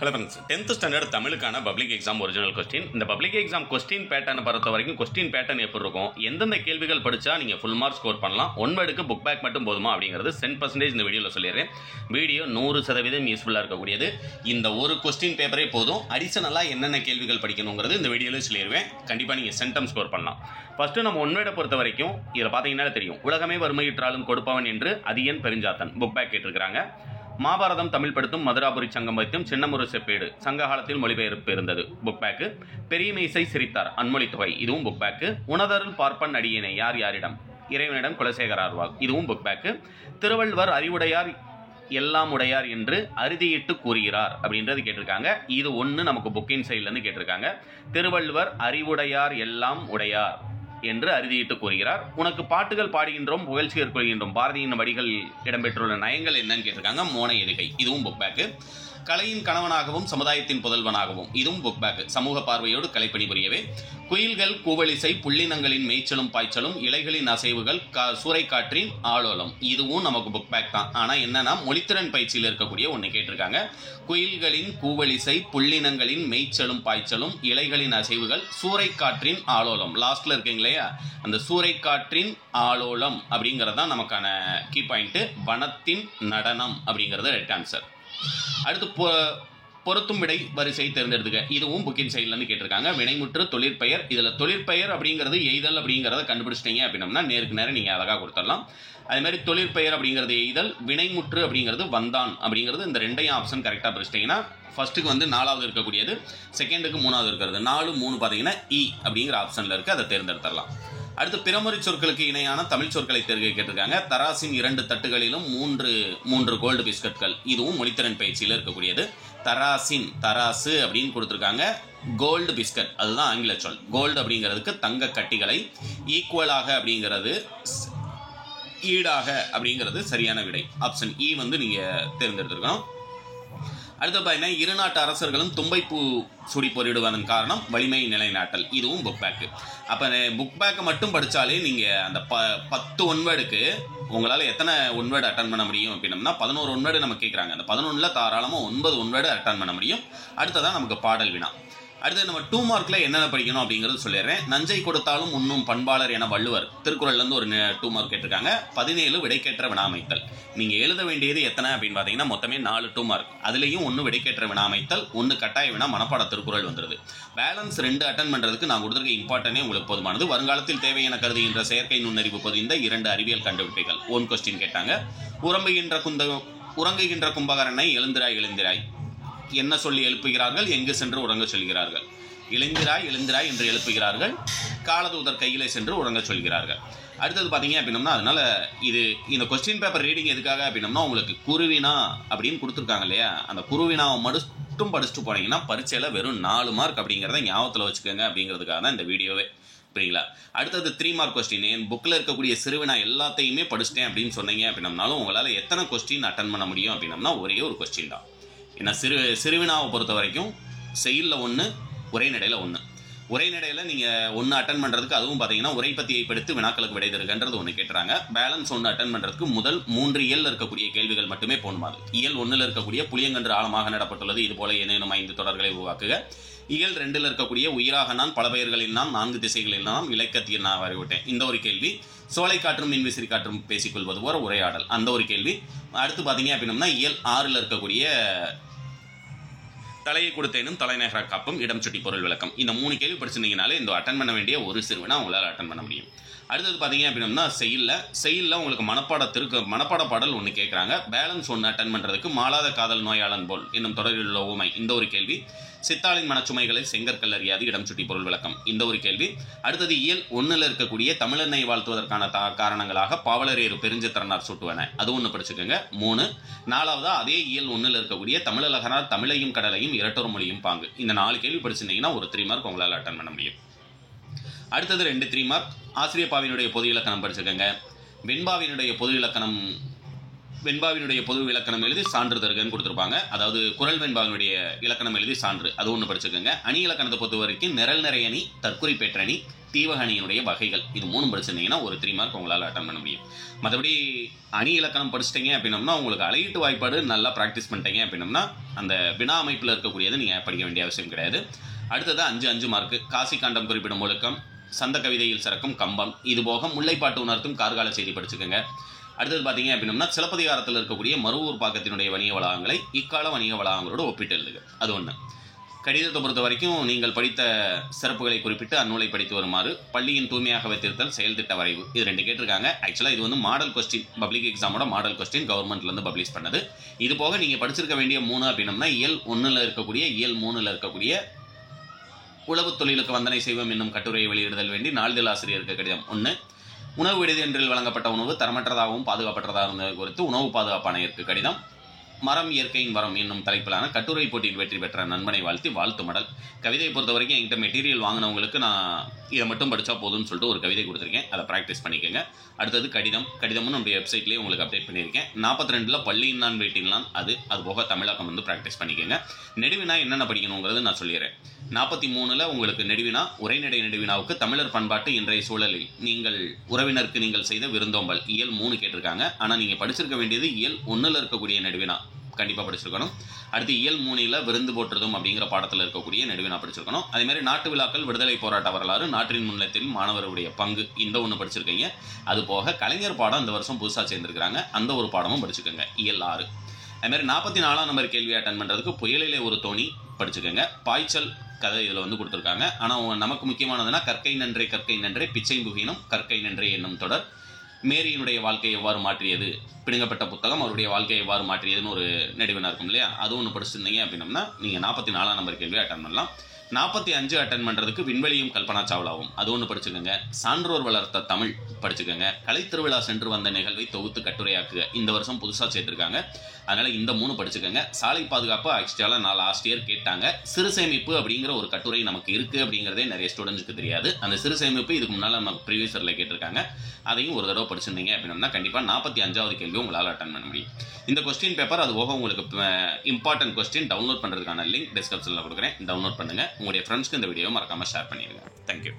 Hello friends, 10th standard தமிழுக்கான public exam original question. இந்த public exam question பேட்டர்னை பொறுத்த வரைக்கும் கொஸ்டின் பேட்டர்ன் எப்படி இருக்கும், எந்தெந்த கேள்விகள் படித்தா நீங்கள் ஃபுல் மார்க் ஸ்கோர் பண்ணலாம், ஒன் வேர்டுக்கு புக் பேக் மட்டும் போதுமா அப்படிங்கிறது 10% இந்த வீடியோவில் சொல்லிடுறேன். வீடியோ 100% யூஸ்ஃபுல்லாக இருக்கக்கூடியது. இந்த ஒரு கொஸ்டின் பேப்பரே போதும். அடிஷனலாக என்னென்ன கேள்விகள் படிக்கணுங்கிறது இந்த வீடியோவில் சொல்லிடுவேன். கண்டிப்பாக நீங்கள் சென்டம் ஸ்கோர் பண்ணலாம். ஃபஸ்ட்டு நம்ம ஒன் வேர்டை பொறுத்த வரைக்கும் இதில் பார்த்தீங்கன்னா தெரியும். உலகமே வறுமையிற்றாலும் கொடுப்பவன் என்று அதியன் பெருஞ்சாத்தன் புக் பேக் கேட்டிருக்கிறாங்க. மாபாரதம் தமிழ் படுத்தும் மதுராபுரி சங்கம் வைத்தும் சின்னமுரு செப்பேடு சங்க காலத்தில் மொழிபெயர்ப்பு இருந்தது புக் பேக்கு. பெரிய மீசை சிரித்தார் அன்மொழி தொகை, இதுவும் புக் பேக்கு. உணதருள் பார்ப்பன் அடியினை யார் யாரிடம், இறைவனிடம் குலசேகர ஆழ்வார், இதுவும் புக் பேக்கு. திருவள்ளுவர் அறிவுடையார் எல்லாம் உடையார் என்று அறுதியிட்டு கூறுகிறார் அப்படின்றது கேட்டிருக்காங்க. இது ஒன்று நமக்கு புக்கின் சைட்லேருந்து கேட்டிருக்காங்க. திருவள்ளுவர் அறிவுடையார் எல்லாம் உடையார் என்று அறுதியிட்டு கூறுகிறார். உனக்கு பாட்டுகள் பாடுகின்றோம் புகழ்ச்சியர் கொள்கின்றோம் பாரதியின் வடிகள் இடம்பெற்றுள்ள நயங்கள் என்னன்னு கேட்டிருக்காங்க. மோனை எதுகை, இதுவும் புக் பேக்கு. கலையின் கணவனாகவும் சமுதாயத்தின் புதல்வனாகவும், இதுவும் புக் பேக்கு. சமூக பார்வையோடு கலைப்பணி புரியவே. குயில்கள் கூவலிசை புள்ளினங்களின் மேய்ச்சலும் பாய்ச்சலும் இலைகளின் அசைவுகள் சூறைக்காற்றின் ஆளோலம், இதுவும் நமக்கு புக் பேக் தான். ஆனால் என்னன்னா மொழித்திறன் பயிற்சியில் இருக்கக்கூடிய ஒன்று கேட்டிருக்காங்க. குயில்களின் கூவலிசை புள்ளினங்களின் மேய்ச்சலும் பாய்ச்சலும் இலைகளின் அசைவுகள் சூறைக்காற்றின் ஆளோலம், லாஸ்ட்ல இருக்கீங்க இல்லையா, அந்த சூறைக்காற்றின் ஆளோலம் அப்படிங்கிறது தான் நமக்கான கீ பாயிண்ட். வனத்தின் நடனம் அப்படிங்கிறது ரைட் ஆன்சர். அடுத்து பொருத்தும் விடை வரிசை தேர்ந்தெடுத்துக்க, இதுவும் புக்கின் சைட்லேருந்து கேட்டிருக்காங்க. வினைமுற்று தொழிற்பெயர், இதில் தொழிற்பெயர் அப்படிங்கிறது எய்தல் அப்படிங்கிறத கண்டுபிடிச்சிட்டீங்க அப்படின்னம்னா நேருக்கு நேரம் நீங்கள் அழகாக கொடுத்துடலாம். அதே மாதிரி தொழிற்பெயர் அப்படிங்கிறது எய்தல், வினைமுற்று அப்படிங்கிறது வந்தான் அப்படிங்கிறது, இந்த ரெண்டையும் ஆப்ஷன் கரெக்டாக பிடிச்சிட்டிங்கன்னா ஃபர்ஸ்ட்டுக்கு 4வது இருக்கக்கூடியது, செகண்டுக்கு 3வது இருக்கிறது, 4, 3 பார்த்தீங்கன்னா இ அப்படிங்கிற ஆப்ஷனில் இருக்குது, அதை தேர்ந்தெடுத்துடலாம். அடுத்து பிறமொழி சொற்களுக்கு இணையான தமிழ் சொற்களை தேர்வு கேட்டிருக்காங்க. தராசின் 2 தட்டுகளிலும் 3 கோல்டு பிஸ்கட்கள், இதுவும் மொழித்திறன் பயிற்சியில் இருக்கக்கூடியது. தராசின், தராசு அப்படின்னு கொடுத்துருக்காங்க. கோல்டு பிஸ்கட், அதுதான் ஆங்கில சொல். கோல்டு அப்படிங்கிறதுக்கு தங்க கட்டிகளை, ஈக்குவலாக அப்படிங்கிறது ஈடாக அப்படிங்கிறது சரியான விடை. ஆப்ஷன் இ நீங்கள் தேர்ந்தெடுத்திருக்கணும். அடுத்து பார்த்தீங்கன்னா இரு நாட்டு அரசர்களும் தும்பைப்பூ சுடி போரிடுவதன் காரணம் வலிமை நிலைநாட்டல், இதுவும் புக் பேக்கு. அப்போ புக் பேக்கை மட்டும் படித்தாலே நீங்கள் அந்த 10 ஒன்வேர்டுக்கு உங்களால் எத்தனை ஒன்வேர்டு அட்டன் பண்ண முடியும் அப்படின்னம்னா 11 ஒன்வேர்டு நம்ம கேட்குறாங்க. அந்த 11ல் தாராளமாக 9 ஒன்வேர்டு அட்டன் பண்ண முடியும். அடுத்ததான் நமக்கு பாடல் வினா. அடுத்து நம்ம 2 மார்க்கில் என்னென்ன படிக்கணும் அப்படிங்கிறது சொல்லிடுறேன். நஞ்சை கொடுத்தாலும் உண்ணும் பண்பாளர் என வள்ளுவர், திருக்குறள்லேருந்து ஒரு 2 மார்க் கேட்டிருக்காங்க. 17 விடைக்கேற்ற வினாமைத்தல். நீங்கள் எழுத வேண்டியது எத்தனை அப்படின்னு பார்த்தீங்கன்னா மொத்தமே 4 2 மார்க். அதுலேயும் 1 விடைக்கேற்ற வினாமைத்தல், 1 கட்டாய வினா மனப்பாட திருக்குறள் வந்துடுது. பேலன்ஸ் 2 அட்டன் பண்ணுறதுக்கு நான் கொடுத்துருக்க இம்பார்ட்டனே உங்களுக்கு போதுமானது. வருங்காலத்தில் தேவை என கருதுகின்ற செயற்கை நுண்ணறிவு பொதிந்த 2 அறிவியல் கண்டுபிடிப்புகள். 1 கொஸ்டின் கேட்டாங்க. உறங்குகின்ற கும்பகரனை எழுந்திராய் எழுந்திராய் என்ன சொல்லி எழுப்புகிறார்கள், எங்கு சென்று உறங்க சொல்கிறார்கள். எழுந்திராய் எழுந்திராய் என்று எழுப்புகிறார்கள், காலதூதர் கையிலே சென்று உறங்க சொல்கிறார்கள். அடுத்தது பார்த்தீங்க அப்படின்னம்னா, அதனால இந்த கொஸ்டின் பேப்பர் ரீடிங் எதுக்காக அப்படின்னம்னா உங்களுக்கு குருவினா அப்படின்னு கொடுத்துருக்காங்க இல்லையா, அந்த குருவினாவை மட்டும் படிச்சுட்டு போனீங்கன்னா பரீட்சையில் வெறும் 4 மார்க் அப்படிங்கிறத ஞாபகத்தில் வச்சுக்கோங்க அப்படிங்கிறதுக்காக தான் இந்த வீடியோவே. புரியுங்களா? அடுத்தது 3 மார்க் கொஸ்டின். என் புக்கில் இருக்கக்கூடிய சிறுவினா எல்லாத்தையுமே படிச்சிட்டேன் அப்படின்னு சொன்னீங்க அப்படின்னம்னாலும் உங்களால் எத்தனை கொஸ்டின் அட்டன் பண்ண முடியும் அப்படின்னம்னா ஒரே ஒரு கொஸ்டின் தான். ஏன்னா சிறுவினாவை பொறுத்த வரைக்கும் செயலில் 1, உரைநடையில் 1. உரைநடையில் நீங்கள் 1 அட்டன் பண்ணுறதுக்கு, அதுவும் பார்த்தீங்கன்னா உரை பத்தியை படித்து வினாக்களுக்கு விடை தருகின்றது 1 கேட்டுறாங்க. பேலன்ஸ் 1 அட்டன் பண்ணுறதுக்கு முதல் 3 இயலில் இருக்கக்கூடிய கேள்விகள் மட்டுமே போகணுமாது. இயல் 1ல் இருக்கக்கூடிய புளியங்கன்று ஆழமாக நடப்பட்டுள்ளது, இது போல ஏதேனும் 5 தொடர்களை உருவாக்குக. இயல் 2ல் இருக்கக்கூடிய உயிராக நான், பல பெயர்களில் நான், 4 திசைகளில் நான், இலக்கத்தில் நான் வரைவிட்டேன், இந்த ஒரு கேள்வி. சோலை காற்றும் மின் விசிறி காற்றும் பேசிக்கொள்வது போல உரையாடல், அந்த ஒரு கேள்வி. அடுத்து பார்த்தீங்க அப்படின்னம்னா இயல் 6ல் இருக்கக்கூடிய தலையை கொடுத்தேனும் தலைநகர காப்பும் இடம் சுட்டி பொருள் விளக்கம், இந்த 3 கேள்வி படிச்சிருந்தீங்கனாலே இந்த அட்டன் பண்ண வேண்டிய ஒரு சிறுவினா உங்களால் அட்டன் பண்ண முடியும். அடுத்தது பார்த்தீங்க அப்படின்னா செயலில் உங்களுக்கு மனப்பாட பாடல் 1 கேட்குறாங்க. பேலன்ஸ் 1 அட்டன் பண்ணுறதுக்கு மாளாத காதல் நோயாளன் போல் என்னும் தொடரில் உள்ள ஊமை, இந்த ஒரு கேள்வி. சித்தாளின் மனச்சுமைகளை செங்கற்கல் அறியாது இடம் சுட்டி பொருள் விளக்கம், இந்த ஒரு கேள்வி. அடுத்தது இயல் 1ல் இருக்கக்கூடிய தமிழனை வாழ்த்துவதற்கான காரணங்களாக பாவலரேறு பெருஞ்சித்திரனார் சுட்டுவன, அது 1 படிச்சுக்கோங்க. 3. 4வது அதே இயல் 1ல் இருக்கக்கூடிய தமிழழகனார் தமிழையும் கடலையும் இரட்டொரு மொழியும் பாங்கு, இந்த 4 கேள்வி படிச்சிருந்தீங்கன்னா ஒரு 3 மார்க் உங்களால் அட்டன் பண்ண முடியும். அடுத்தது 2 3 மார்க். ஆசிரியப்பாவினுடைய பொது இலக்கணம் படிச்சுக்கோங்க. வெண்பாவினுடைய பொது இலக்கணம் வெண்பாவினுடைய பொது இலக்கணம் எழுதி சான்று தருகன்னு கொடுத்துருப்பாங்க. அதாவது குறள் வெண்பாவினுடைய இலக்கணம் எழுதி சான்று, அது ஒன்று படிச்சுக்கோங்க. அணி இலக்கணத்தை பொறுத்த வரைக்கும் நிரல் நிறையணி, தற்குறி பேற்றணி, தீவக அணியினுடைய வகைகள், இது 3 படிச்சிருந்தீங்கன்னா ஒரு 3 மார்க் உங்களால் அட்டன் பண்ண முடியும். மற்றபடி அணி இலக்கணம் படிச்சிட்டீங்க அப்படின்னம்னா உங்களுக்கு அலையீட்டு வாய்ப்பாடு நல்லா ப்ராக்டிஸ் பண்ணிட்டீங்க அப்படின்னம்னா அந்த வினா அமைப்பில் இருக்கக்கூடியது நீங்கள் படிக்க வேண்டிய அவசியம் கிடையாது. அடுத்தது 5 மார்க்கு காசி காண்டம் குறிப்பிடும் ஒழுக்கம், சந்த கவிதையில் சிறக்கும் கம்பம், இது போக முல்லைப்பாட்டு உணர்த்தும் கார்கால செய்தி படிச்சுக்கோங்க. அடுத்தது பார்த்தீங்க அப்படின்னம்னா சிலப்பதிகாரத்தில் இருக்கக்கூடிய மருவூர் பாக்கத்தினுடைய வணிக வளாகங்களை இக்கால வணிக வளாகங்களோடு ஒப்பிட்டு எழுதுக, அது ஒன்று. கடிதத்தை பொறுத்த வரைக்கும் நீங்கள் படித்த சிறப்புகளை குறிப்பிட்டு அந்நூலை படித்து வருமாறு, பள்ளியின் தூய்மையாக வைத்திருத்தல், செயல்திட்ட வரைவு, இது 2 கேட்டிருக்காங்க. ஆக்சுவலாக இது வந்து மாடல் கொஸ்டின், பப்ளிக் எக்ஸாமோட மாடல் கொஸ்டின், கவர்மெண்ட்லேருந்து பப்ளிஷ் பண்ணது. இது போக நீங்கள் படிச்சிருக்க வேண்டிய 3 அப்படின்னம்னா இயல் 1ல் இருக்கக்கூடிய, இயல் 3ல் இருக்கக்கூடிய உழவு தொழிலுக்கு வந்தனை செய்வோம் என்னும் கட்டுரையை வெளியிடுதல் வேண்டி நாளிதழ் ஆசிரியருக்கு கடிதம் 1, உணவு விடுதி ஒன்றில் வழங்கப்பட்ட உணவு தரமற்றதாகவும் பாதுகாப்பற்றதாக இருந்தது குறித்து உணவு பாதுகாப்பு ஆணையருக்கு கடிதம், மரம் இயற்கையின் வரம் என்னும் தலைப்பிலான கட்டுரை போட்டியில் வெற்றி பெற்ற நண்பனை வாழ்த்தி வாழ்த்து மடல். கவிதையை பொறுத்த வரைக்கும் என்கிட்ட மெட்டீரியல் வாங்கினவங்களுக்கு நான் இதை மட்டும் படித்தா போதும்னு சொல்லிட்டு ஒரு கவிதை கொடுத்துருக்கேன், அதை ப்ராக்டிஸ் பண்ணிக்கோங்க. அடுத்தது கடிதமும் நம்முடைய வெப்சைட்லேயே உங்களுக்கு அப்டேட் பண்ணியிருக்கேன். 42ல் பள்ளியின் நான் வெயிட்டின்லாம், அது போக தமிழகம் வந்து ப்ராக்டிஸ் பண்ணிக்கோங்க. நெடுவினா என்னென்ன படிக்கணுங்கிறது நான் சொல்லிடுறேன். 43ல் உங்களுக்கு நெடுவினா, உரைநடை நெடுவினாவுக்கு தமிழர் பண்பாட்டு இன்றைய சூழலில் நீங்கள் உறவினருக்கு நீங்கள் செய்த விருந்தோம்பல், இயல் 3 கேட்டிருக்காங்க. ஆனால் நீங்கள் படிச்சிருக்க வேண்டியது இயல் 1ல் இருக்கக்கூடிய நெடுவினா கண்டிப்பாக படிச்சிருக்கணும். அடுத்து இயல் 3ல் விருந்து போற்றுதும் அப்படிங்கிற பாடத்தில் இருக்கக்கூடிய நெடுவினா படிச்சிருக்கணும். அதேமாதிரி நாட்டு விழாக்கள், விடுதலை போராட்ட வரலாறு, நாட்டின் முன்னேற்றத்தில் மாணவருடைய பங்கு, இந்த ஒன்று படிச்சிருக்கீங்க. அது போக கலைஞர் பாடம் இந்த வருஷம் புதுசாக சேர்ந்துருக்கிறாங்க, அந்த ஒரு பாடமும் படிச்சுக்கோங்க, இயல் 6. அதுமாதிரி 44ஆம் நம்பர் கேள்வி அட்டன் பண்ணுறதுக்கு புயலிலே ஒரு தோணி படிச்சுக்கோங்க. பாய்ச்சல் கதை இதில் வந்து கொடுத்துருக்காங்க. ஆனால் நமக்கு முக்கியமானதுன்னா கற்கை நன்றே பிச்சை புகினும் கற்கை நன்றே என்னும் தொடர், மேரியினுடைய வாழ்க்கையை எவ்வாறு மாற்றியது, பிடுங்கப்பட்ட புத்தகம் அவருடைய வாழ்க்கையை எவ்வாறு மாற்றியதுன்னு ஒரு நெடுவினா இருக்கும் இல்லையா, அது ஒன்று படிச்சிருந்தீங்க அப்படின்னம்னா நீங்கள் 44ஆம் நம்பர் கேள்வி அட்டன் பண்ணலாம். 45 அட்டன் பண்ணுறதுக்கு விண்வெளியும் கல்பனா சாவ்லாவும், அது ஒன்று படிச்சுக்கோங்க. சான்றோர் வளர்த்த தமிழ் படிச்சுக்கோங்க. கலை திருவிழா சென்று வந்த நிகழ்வை தொகுத்து கட்டுரையாக்குக, இந்த வருஷம் புதுசாக சேர்த்துருக்காங்க, அதனால் இந்த 3 படிச்சுக்கோங்க. சாலை பாதுகாப்பு ஆக்சுவலாக நான் லாஸ்ட் இயர் கேட்டாங்க. சிறு சேமிப்பு அப்படிங்கிற ஒரு கட்டுரை நமக்கு இருக்குது அப்படிங்கிறதே நிறைய ஸ்டூடெண்ட்ஸ்க்கு தெரியாது. அந்த சிறு சேமிப்பு இதுக்கு முன்னால் நமக்கு ப்ரீவியஸ் இயரில் கேட்டிருக்காங்க, அதையும் ஒரு தடவை படிச்சிருந்தீங்க அப்படின்னா கண்டிப்பாக 45வது கேள்வி உங்களால் அட்டன் பண்ண முடியும். இந்த கொஸ்டின் பேப்பர் அது போக உங்களுக்கு இம்பார்ட்டன்ட் கொஸ்டின் டவுன்லோட் பண்ணுறதுக்கான லிங்க் டிஸ்கிரிப்ஷனில் கொடுக்குறேன், டவுன்லோட் பண்ணுங்கள். உங்களுடைய ஃப்ரெண்ட்ஸ்க்கு இந்த வீடியோ மறக்காமல் ஷேர் பண்ணிடுங்க. தேங்க்யூ.